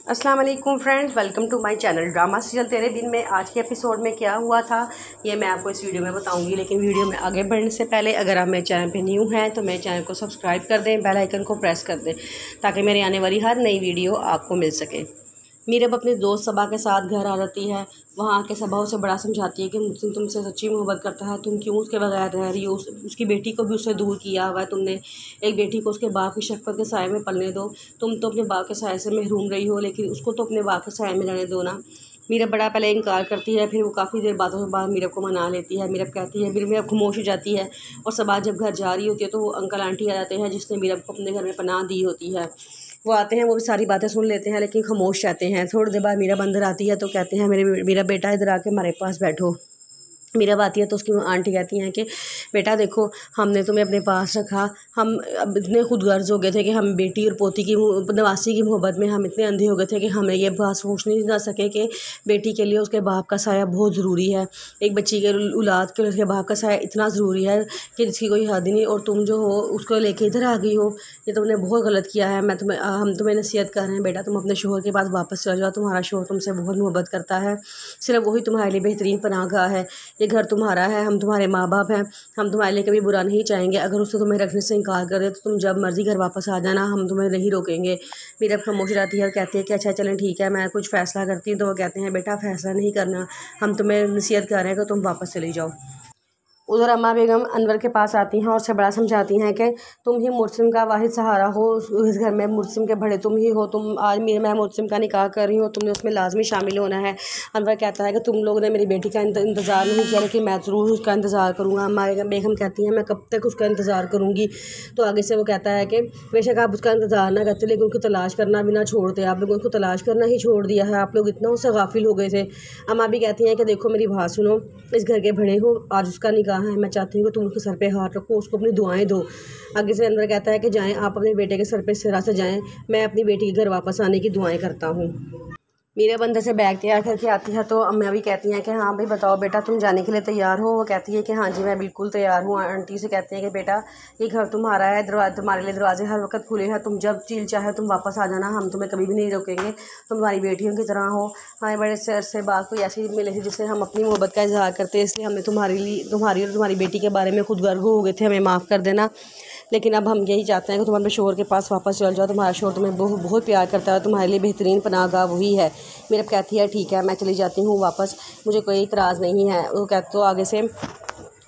अस्सलाम वालेकुम friends, welcome to my channel drama serial तेरे दिन में। आज के एपिसोड में क्या हुआ था ये मैं आपको इस वीडियो में बताऊंगी। लेकिन वीडियो में आगे बढ़ने से पहले अगर आप मेरे चैनल पे न्यू हैं तो मेरे चैनल को सब्सक्राइब कर दें, बेल आइकन को प्रेस कर दें ताकि मेरी आने वाली हर नई वीडियो आपको मिल सके। मीरब अपने दोस्त सबा के साथ घर आ जाती है। वहाँ आके सबा उसे बड़ा समझाती है कि मुझसे तुमसे सच्ची मोहब्बत करता है, तुम क्यों उसके बगैर रह रही हो। उसकी बेटी को भी उससे दूर किया हुआ है तुमने। एक बेटी को उसके बाप की शफ़क़त के साए में पलने दो। तुम तो अपने बाप के साए से महरूम रही हो, लेकिन उसको तो अपने बाप के साए में रहने दो ना। मीरब बड़ा पहले इनकार करती है, फिर वो काफ़ी देर बातों के बाद मीरब को मना लेती है। मीरब कहती है, फिर मीरब खामोश हो जाती है। और सबा जब घर जा रही होती है तो वो अंकल आंटी आ जाते हैं जिसने मीरब को अपने घर में पनाह दी होती है। वो आते हैं, वो भी सारी बातें सुन लेते हैं लेकिन खामोश रहते हैं। थोड़ी देर बाद मीरब अंदर आती है तो कहते हैं, मेरा बेटा इधर आके हमारे पास बैठो। मीरब आती है तो उसकी आंटी कहती हैं कि बेटा देखो, हमने तुम्हें अपने पास रखा, हम अब इतने खुदगर्ज हो गए थे कि हम बेटी और पोती की नवासी की मोहब्बत में हम इतने अंधे हो गए थे कि हमें ये बात सोच नहीं ना सके कि बेटी के लिए उसके बाप का साया बहुत ज़रूरी है। एक बच्ची के औलाद के लिए उसके बाप का साया इतना ज़रूरी है कि जिसकी कोई हद नहीं। और तुम जो हो उसको लेके इधर आ गई हो, ये तुमने बहुत गलत किया है। हम तुम्हें नसीहत कर रहे हैं बेटा, तुम अपने शोहर के पास वापस चले जाओ। तुम्हारा शोहर तुमसे बहुत मोहब्बत करता है, सिर्फ वही तुम्हारे लिए बेहतरीन पनाहगाह है। ये घर तुम्हारा है, हम तुम्हारे माँ बाप हैं, हम तुम्हारे लिए कभी बुरा नहीं चाहेंगे। अगर उससे तुम्हें रखने से इनकार करे तो तुम जब मर्ज़ी घर वापस आ जाना, हम तुम्हें नहीं रोकेंगे। मीरब खामोश रहती है और कहती है कि अच्छा चलें ठीक है, मैं कुछ फ़ैसला करती हूँ। तो वो कहते हैं, बेटा फ़ैसला नहीं करना, हम तुम्हें नसीहत कर रहे हैं कि तुम वापस चली जाओ। उधर अम्मा बेगम अनवर के पास आती हैं और उसे बड़ा समझाती हैं कि तुम ही मुर्सिम का वाहिद सहारा हो इस घर में, मुर्सिम के बड़े तुम ही हो। तुम आज मैं मुर्सिम का निकाह कर रही हूँ, तुमने उसमें लाजमी शामिल होना है। अनवर कहता है कि तुम लोगों ने मेरी बेटी का इंतज़ार नहीं किया, लेकिन मैं ज़रूर उसका इंतज़ार करूँगा। अम्मा बेगम कहती हैं, मैं कब तक उसका इंतज़ार करूँगी। तो आगे से वो कहता है कि बेशक आप उसका इंतज़ार ना करते, लेकिन उसको तलाश करना भी ना छोड़ते। आप लोगों को तलाश करना ही छोड़ दिया है, आप लोग इतना उससे गाफिल हो गए थे। अम्मा भी कहती हैं कि देखो मेरी बात सुनो, इस घर के बड़े हो, आज उसका निकाह है, मैं चाहती हूँ कि तुम उसके सर पे हाथ रखो, उसको अपनी दुआएं दो। आगे से अनवर कहता है कि जाएं आप अपने बेटे के सर पे सिरा से जाएं, मैं अपनी बेटी के घर वापस आने की दुआएं करता हूँ। मीरब अंदर से बैग तैयार करके आती है तो अम्मा भी कहती हैं कि हाँ भाई बताओ बेटा, तुम जाने के लिए तैयार हो। वो कहती है कि हाँ जी मैं बिल्कुल तैयार हूँ। आंटी से कहते हैं कि बेटा ये घर तुम्हारा है, तुम्हारे लिए दरवाजे हर वक्त खुले हैं, तुम जब चील चाहे तुम वापस आ जाना, हम तुम्हें कभी भी नहीं रोकेंगे। तुम हमारी बेटियों की तरह हो। हमें बड़े से अरसे बाद कोई ऐसी मिली थी जिससे हम अपनी मोहब्बत का इजहार करते, इसलिए हमने तुम्हारी और तुम्हारी बेटी के बारे में खुद गर्व हो गए थे, हमें माफ़ कर देना। लेकिन अब हम यही चाहते हैं कि तुम अपने शोहर के पास वापस चल जाओ। तुम्हारा शोहर तुम्हें बहुत बहुत प्यार करता है, तुम्हारे लिए बेहतरीन पनाहगाह वही है। मेरा कहती है ठीक है मैं चली जाती हूँ वापस, मुझे कोई इतराज़ नहीं है। वो कहते तो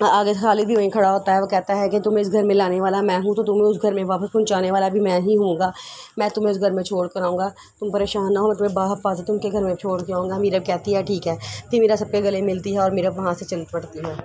आगे खालिद भी वहीं खड़ा होता है। वो कहता है कि तुम्हें इस घर में लाने वाला मैं हूँ, तो तुम्हें उस घर में वापस पहुँचाने वाला भी मैं ही हूँगा। मैं तुम्हें उस घर में छोड़ कर आऊँगा, तुम परेशान ना हो, मैं तुम्हें बाहिफ़ाज़त उनके घर में छोड़ के आऊँगा। मीरब कहती है ठीक है। फिर मीरा सबके गले मिलती है और मीरब वहाँ से चल पड़ती है।